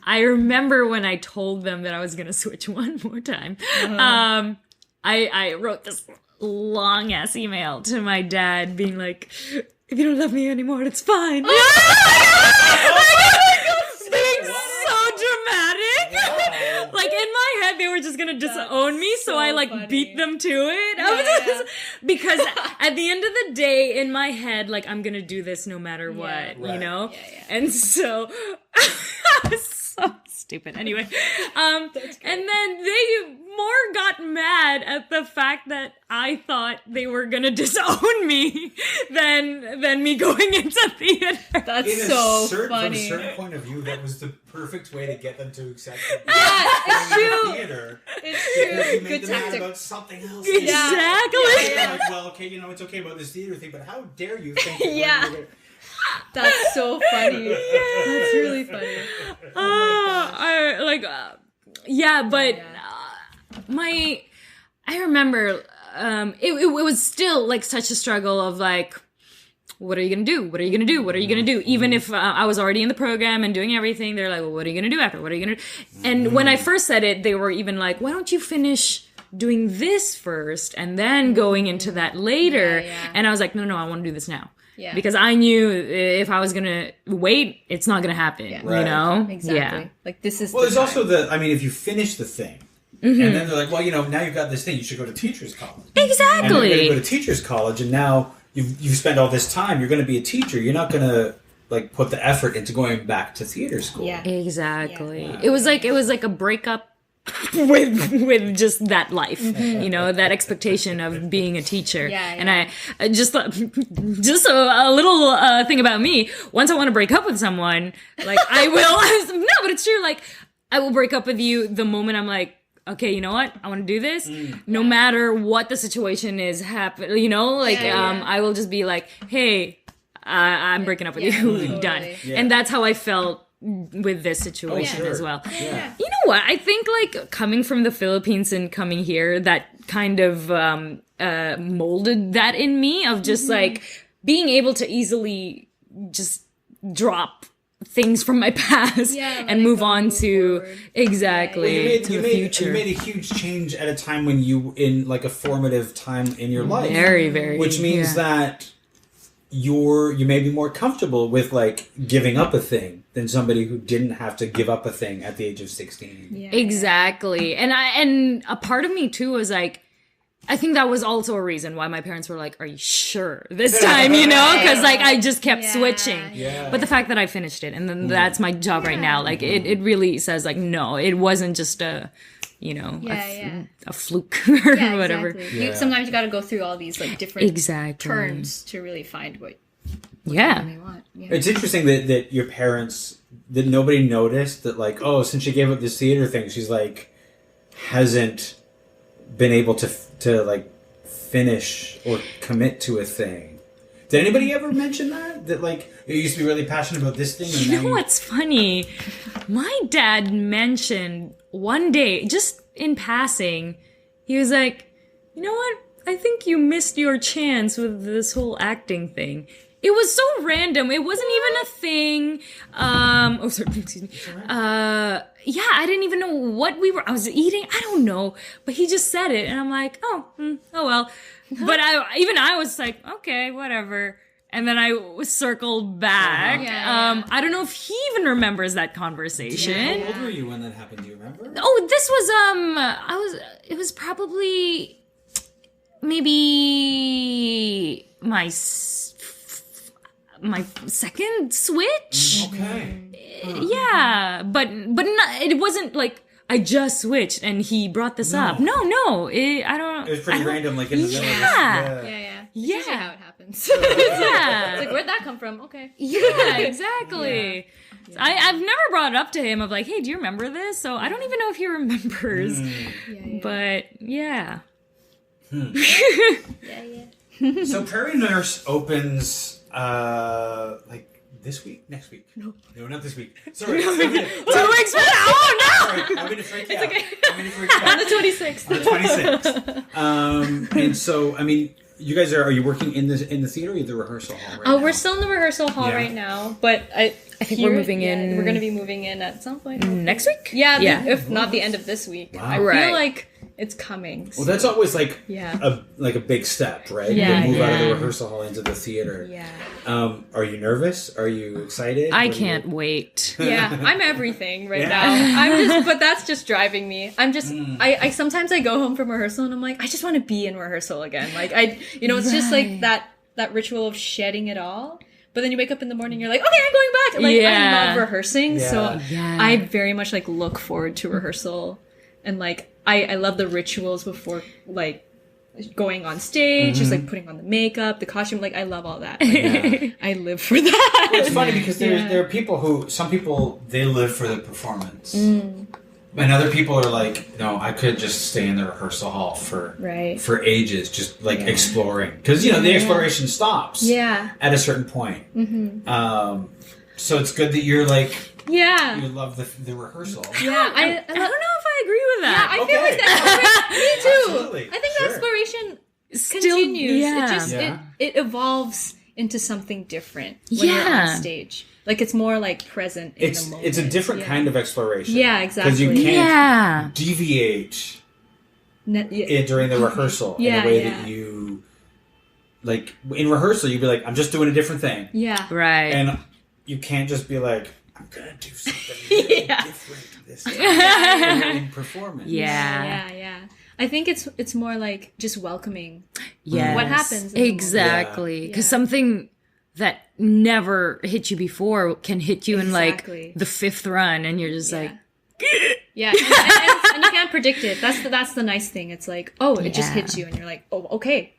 I remember when I told them that I was gonna switch one more time. I wrote this long ass email to my dad being like, if you don't love me anymore, it's fine. Being so dramatic. Like in my head, they were just gonna disown me, so I like funny. beat them to it. I was just, because at the end of the day, in my head, like I'm gonna do this no matter what, you Right. know. And so, I was so stupid. Anyway, and then they more got mad at the fact that I thought they were gonna disown me than me going into theater. That's so From a funny. certain point of view, that was the perfect way to get them to accept it. It's true. Theater. It's Because true. you made Good them mad tactic. about something else. Exactly. You're like, well, okay, you know, it's okay about this theater thing, but how dare you think that Yeah. we're gonna- That's so funny. That's really funny. I remember it was still like such a struggle of like, what are you gonna do? What are you gonna do? What are you gonna do? Even if I was already in the program and doing everything, they're like, well, what are you gonna do after? What are you gonna do? And when I first said it, they were even like, why don't you finish doing this first and then going into that later? Yeah. And I was like, no, I want to do this now. Yeah. Because I knew if I was gonna wait, it's not gonna happen. You Right. know? Exactly. Yeah. Like this is. Well, the there's time. also I mean, if you finish the thing, and then they're like, well, you know, now you've got this thing, you should go to teacher's college. And then you're going to go to teacher's college, and now you've spent all this time, you're going to be a teacher. You're not going to, like, put the effort into going back to theater school. Yeah. Exactly. It was like a breakup with just that life, you know, that expectation of being a teacher. Yeah, And I just thought, just a little thing about me. Once I want to break up with someone, like I will. No, but it's true. Like I will break up with you the moment I'm like, okay, you know what? I want to do this. No matter what the situation is happen, I will just be like, hey, I'm breaking up with you. Totally. Done. Yeah. And that's how I felt with this situation as well. Yeah. You know what? I think like coming from the Philippines and coming here, that kind of molded that in me of just like being able to easily just drop things from my past and move to You the future. You made a huge change at a time when you in like a formative time in your life. Very, very. Which means that you may be more comfortable with like giving up a thing than somebody who didn't have to give up a thing at the age of 16. Yeah. Exactly. And a part of me too was like, I think that was also a reason why my parents were like, are you sure this time, because like I just kept switching. Yeah. But the fact that I finished it and then that's my job right now, like it really says like, no, it wasn't just a fluke or whatever. Exactly. Sometimes you got to go through all these like different turns to really find what you really want. Yeah. It's interesting that your parents, that nobody noticed that like, oh, since she gave up this theater thing, she's like hasn't been able to like finish or commit to a thing. Did anybody ever mention that like you used to be really passionate about this thing? And You know what's funny? My dad mentioned one day, just in passing, he was like, you know what? I think you missed your chance with this whole acting thing. It was so random. It wasn't even a thing. Excuse me. I didn't even know what I was eating. I don't know. But he just said it. And I'm like, oh well. But I was like, okay, whatever. And then I circled back. I don't know if he even remembers that conversation. How old were you when that happened? Do you remember? Oh, this was, it was probably maybe my second switch. Okay. Yeah, but not, it wasn't like I just switched and he brought this up. No, I don't. It was pretty random, like in the middle of this. Yeah. It's usually how it happens. It's like, where'd that come from? Okay. Yeah, exactly. Yeah. I've never brought it up to him of like, hey, do you remember this? So I don't even know if he remembers. But yeah. So Prairie Nurse opens like this week? Next week? No, not this week. Sorry. 2 weeks from now. Oh no! Sorry, I'm gonna freak out. Okay. I'm gonna freak out. On the 26th. On the 26th. And so, I mean, you guys are you working in the theater or the rehearsal hall right now? We're still in the rehearsal hall right now, but I think we're moving in. We're going to be moving in at some point. Next week? Yeah. If not the end of this week. Wow. I feel like it's coming. Well, that's always like Yeah. a big step, right? Yeah, You move out of the yeah. rehearsal hall into the theater. Yeah. Are you nervous? Are you excited? I What do you- can't wait. Yeah, I'm everything right Yeah. now. But that's just driving me. I'm just, I sometimes I go home from rehearsal and I'm like, I just want to be in rehearsal again. Like it's just like that ritual of shedding it all. But then you wake up in the morning, you're like, okay, I'm going back. Like, I love rehearsing. So I very much like look forward to rehearsal. And like, I love the rituals before like going on stage, just like putting on the makeup, the costume. Like, I love all that. Like, I live for that. Well, it's funny because there are people some people, they live for the performance. And other people are like, no, I could just stay in the rehearsal hall for ages, just like exploring. Because, the exploration stops at a certain point. So it's good that you're like, you love the rehearsal. Yeah, I don't know if I agree with that. I feel like that. Me too. Absolutely. I think the exploration Still, continues. yeah. It just it evolves into something different when you're on stage. Like, it's more like present in the moment. It's a different kind of exploration. Yeah, exactly. Because you can't deviate during the rehearsal in a way that you, like, in rehearsal, you'd be like, I'm just doing a different thing. Yeah. Right. And you can't just be like, I'm going to do something really different this time in performance. Yeah. I think it's more like just welcoming what happens. Exactly. Because something that never hit you before can hit you in like the fifth run, and you're just like, and you can't predict it. That's the nice thing. It's like, it just hits you, and you're like, oh, okay,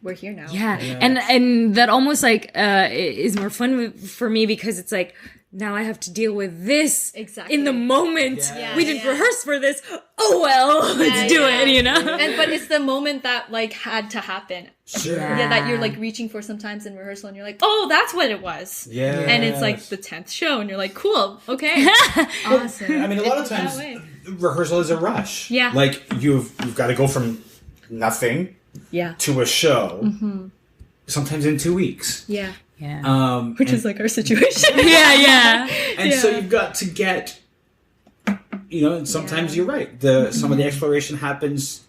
we're here now. Yeah. And that almost like is more fun for me because it's like, now I have to deal with this exactly in the moment. Yeah, we didn't rehearse for this. Oh well, let's do it, you know? But it's the moment that like had to happen. Sure. Yeah, that you're like reaching for sometimes in rehearsal and you're like, oh, that's what it was. Yeah. And it's like the 10th show and you're like, cool, okay. Awesome. I mean, a lot of times rehearsal is a rush. Yeah. Like you've got to go from nothing to a show. Mm-hmm. Sometimes in 2 weeks. Yeah. Yeah. Which is like our situation. yeah. And so you've got to get, and sometimes you're right. Some of the exploration happens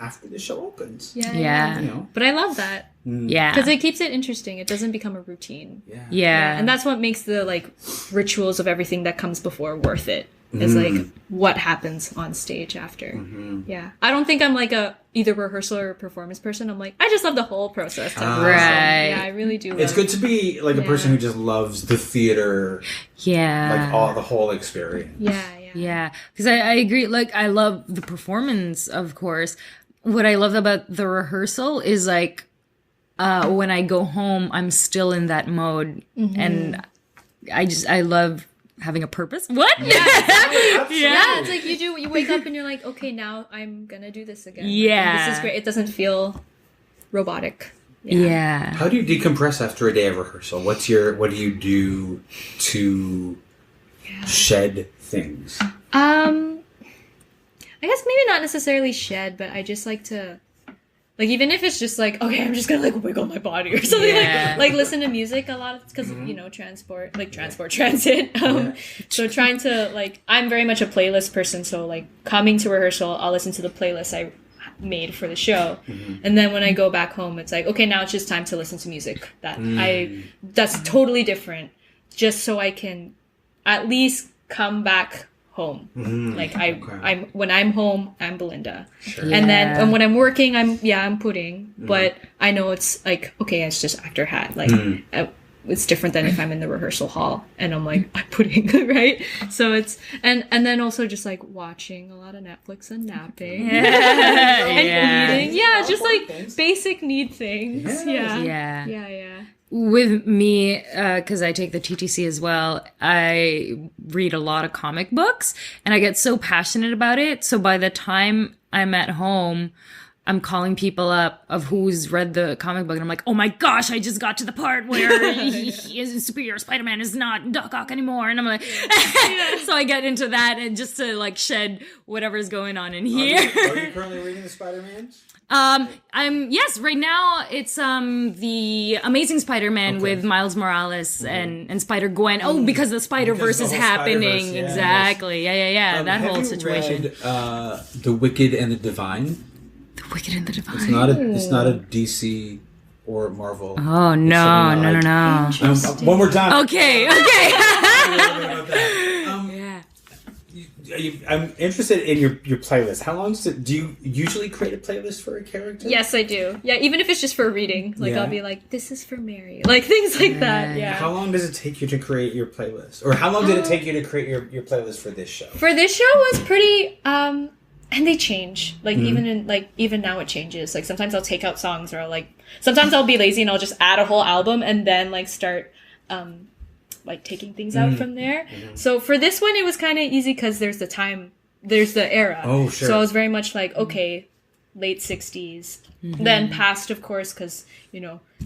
after the show opens. Yeah. But I love that. Yeah. Because it keeps it interesting. It doesn't become a routine. Yeah. And that's what makes the like rituals of everything that comes before worth it. Is like what happens on stage after. Yeah. I don't think I'm like a either rehearsal or performance person. I'm like, I just love the whole process. Right. Yeah, I really do. It's good to be like a person who just loves the theater. Yeah. Like the whole experience. Yeah. Because I agree. Like, I love the performance, of course. What I love about the rehearsal is like, when I go home, I'm still in that mode. And I love having a purpose. What? Yeah, it's like you wake up and you're like, okay, now I'm gonna do this again. Yeah. This is great. It doesn't feel robotic. Yeah. How do you decompress after a day of rehearsal? What do you do to shed things? I guess maybe not necessarily shed, but I just like to, like, even if it's just like, okay, I'm just gonna like wiggle my body or something, like listen to music a lot because transit. So trying to like, I'm very much a playlist person. So like coming to rehearsal, I'll listen to the playlist I made for the show, and then when I go back home, it's like, okay, now it's just time to listen to music that's totally different, just so I can at least come back home. Like I'm when I'm home, I'm Belinda, and then when I'm working, I'm Pudding, but I know it's like, okay, it's just actor hat, like it's different than if I'm in the rehearsal hall and I'm like, I'm Pudding, right? So it's and then also just like watching a lot of Netflix and napping and eating, just like basic need things. Yeah. With me, because I take the TTC as well, I read a lot of comic books and I get so passionate about it. So by the time I'm at home, I'm calling people up of who's read the comic book and I'm like, oh my gosh, I just got to the part where he is superhero Spider-Man is not Doc Ock anymore. And I'm like, so I get into that and just to like shed whatever's going on in here. Are you currently reading the Spider-Man? Right now it's the Amazing Spider-Man with Miles Morales and Spider-Gwen. Oh, because the Spider-Verse is happening. Spider-Verse, exactly. Yeah. That whole situation. Read, The Wicked and the Divine? The Wicked and the Divine. It's not a DC or Marvel. Oh no. One more time. Okay. I'm interested in your playlist. How long do you usually create a playlist for a character? Yes, I do. Yeah, even if it's just for reading. Like, I'll be like, this is for Mary. Like, things like that, How long does it take you to create your playlist? Or how long did it take you to create your playlist for this show? For this show was pretty, and they change. Like, even now it changes. Like, sometimes I'll take out songs or sometimes I'll be lazy and I'll just add a whole album and then, like, start, like taking things out from there. So for this one, it was kind of easy because there's the era. Oh, sure. So I was very much like, okay, late 60s, then past, of course, because,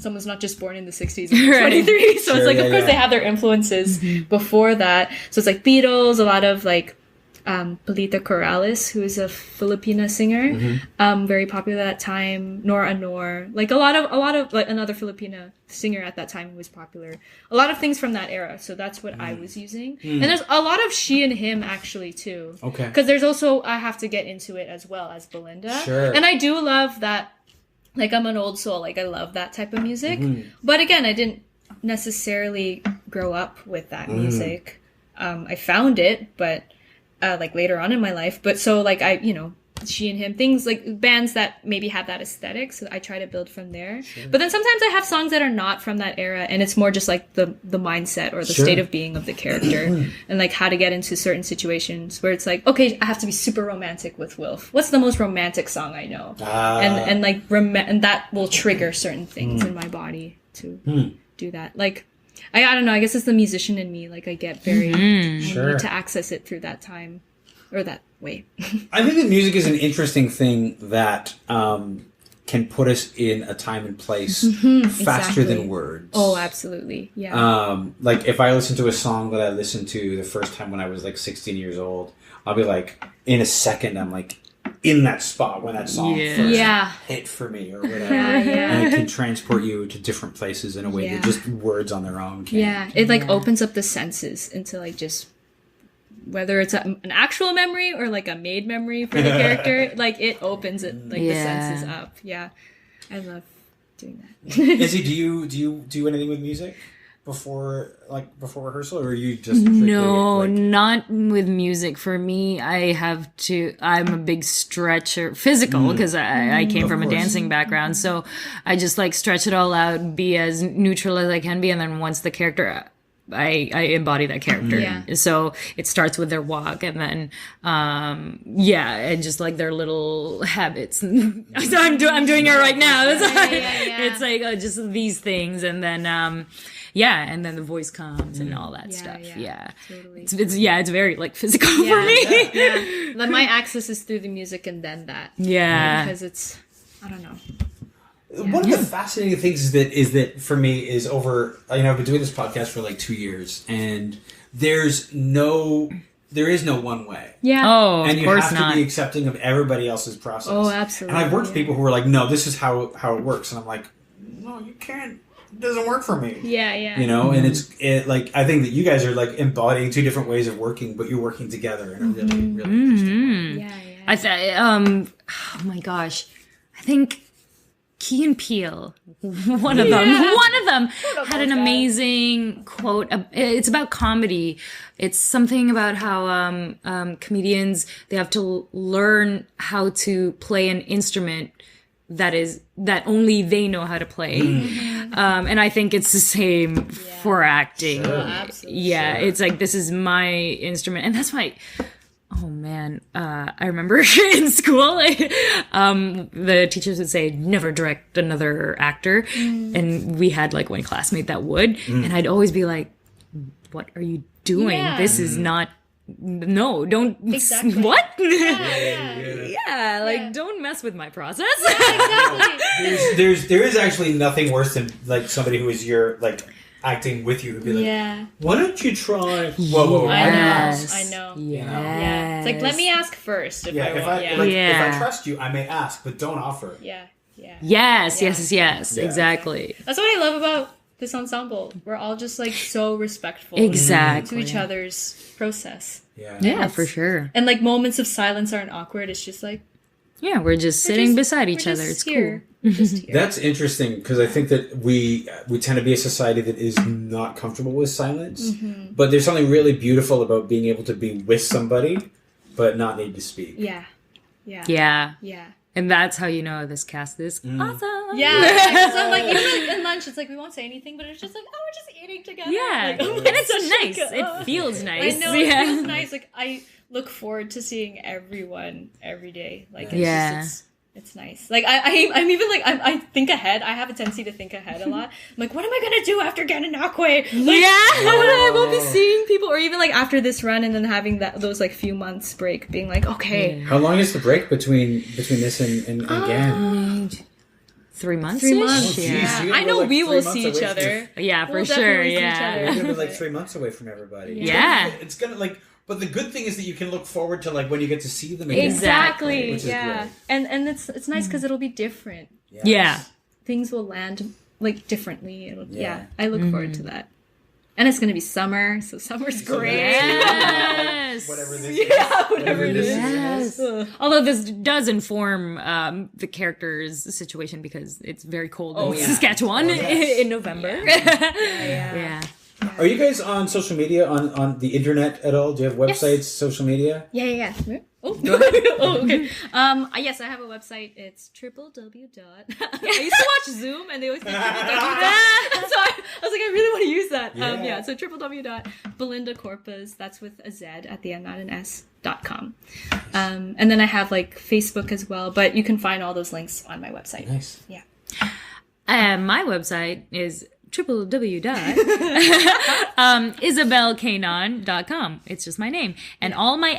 someone's not just born in the 60s, 23. So it's like, of course, they have their influences before that. So it's like Beatles, a lot of like, Belinda Corrales, who is a Filipina singer, very popular at that time. Nora Honor, like a lot of like another Filipina singer at that time who was popular. A lot of things from that era. So that's what I was using. And there's a lot of she and him actually too. Okay. Because there's also, I have to get into it as well as Belinda. Sure. And I do love that. Like, I'm an old soul. Like, I love that type of music. But again, I didn't necessarily grow up with that music. I found it, but like later on in my life. But so like She and Him, things like bands that maybe have that aesthetic, so I try to build from there. But then sometimes I have songs that are not from that era, and it's more just like the mindset or the state of being of the character and like how to get into certain situations where it's like, okay, I have to be super romantic with Wilf. What's the most romantic song I know? And like and that will trigger certain things in my body to do that. Like I don't know, I guess it's the musician in me, like I get very I need to access it through that time or that way. I think that music is an interesting thing that can put us in a time and place faster than words. Oh, absolutely. Yeah. Like if I listen to a song that I listened to the first time when I was like 16 years old, I'll be like, in a second, I'm like in that spot when that song first hit for me or whatever. And it can transport you to different places in a way that just words on their own can't. Yeah. It like opens up the senses into like just whether it's an actual memory or like a made memory for the character, like it opens it like the senses up. Yeah, I love doing that. Izzy, do you do anything with music before rehearsal, or are you just no, not with music? For me, I'm a big stretcher, physical, because I came from a dancing background, so I just like stretch it all out, be as neutral as I can be, and then once the character. I embody that character. Yeah. So it starts with their walk and then, and just like their little habits. So I'm doing it right now. It's like just these things. And then, and then the voice comes and all that stuff. Yeah. Totally. It's very like physical for me. Then my access is through the music and then that. Yeah. Because it's, I don't know. One of the fascinating things is that for me is over, I've been doing this podcast for like 2 years, and there is no one way. Yeah. Oh, and of you course have not. to be accepting of everybody else's process. Oh, absolutely. And I've worked with people who are like, no, this is how it works. And I'm like, no, you can't. It doesn't work for me. Yeah. And it's like, I think that you guys are like embodying two different ways of working, but you're working together in a really, really interesting way. Yeah. Oh my gosh. I think Key and Peele, one of them had an amazing quote. It's about comedy. It's something about how comedians, they have to learn how to play an instrument that only they know how to play. And I think it's the same for acting. Sure, absolutely. Yeah, it's like, this is my instrument. And that's why... Oh man, I remember in school, the teachers would say, never direct another actor. And we had like one classmate that would, and I'd always be like, what are you doing? Yeah. This is not, no, don't, Exactly. what? Yeah. Don't mess with my process. Exactly. There is actually nothing worse than like somebody who is your like acting with you who'd be like, why don't you try? Whoa, I Yes. know. Yeah. It's like, let me ask first if I want. If I trust you, I may ask, but don't offer. Yeah. Yes, exactly. That's what I love about this ensemble. We're all just like so respectful Exactly. to each other's process. Yeah, for sure. And like moments of silence aren't awkward. It's just like, Yeah, we're just sitting beside each we're other. just It's here. cool. We're just here. That's interesting because I think that we tend to be a society that is not comfortable with silence. But there's something really beautiful about being able to be with somebody but not need to speak. Yeah. And that's how you know this cast is awesome. Yeah. So like even like in lunch, it's like we won't say anything, but it's just like, oh, we're just eating together. Yeah. Like, oh, And it's so such a nice. good- It feels nice. I know it feels nice. Like I look forward to seeing everyone every day. Like it's nice. Like I'm even like I think ahead. I have a tendency to think ahead a lot. I'm like, what am I gonna do after Gananakwe? Like, I will be seeing people, or even like after this run, and then having those like few months break, being like, okay, How long is the break between this and again? 3 months. 3 months. Oh, geez, Yeah, you're I know like we 3 will months see each away other. Yeah, for We'll sure. definitely see each Yeah. other. You're gonna be like 3 months away from everybody. Yeah. It's gonna like. But the good thing is that you can look forward to like when you get to see them again. Exactly. Which is great. And it's nice because it'll be different. Yes. Yeah. Things will land like differently. I look forward to that. And it's gonna be summer, so summer's great. Yes. Whatever this is. Whatever this Yes. is. Although this does inform the character's situation because it's very cold in Saskatchewan in November. Yeah. Are you guys on social media on the internet at all? Do you have websites, social media? Yeah. Oh, okay. Yes, I have a website. It's www. I used to watch Zoom, and they always say www. So I was like, I really want to use that. So www.Belinda Corpuz, that's with a Z at the end, not an S.com. And then I have like Facebook as well, but you can find all those links on my website. Nice. Yeah. My website is www.isabelkanaan.com. It's just my name. And all my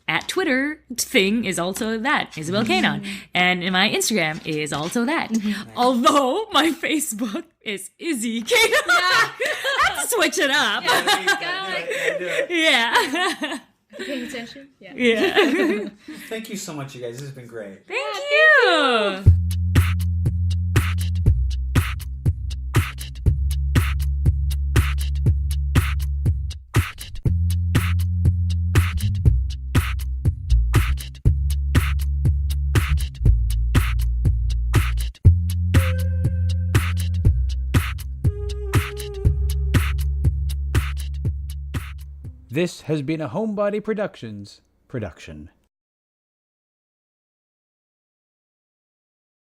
at Twitter thing is also that, Isabel Kanaan. And my Instagram is also that. Although my Facebook is Izzy Kanaan. Yeah. I have to switch it up. Yeah. Paying attention? Yeah. Thank you so much, you guys. This has been great. Thank you. This has been a Homebody Productions production.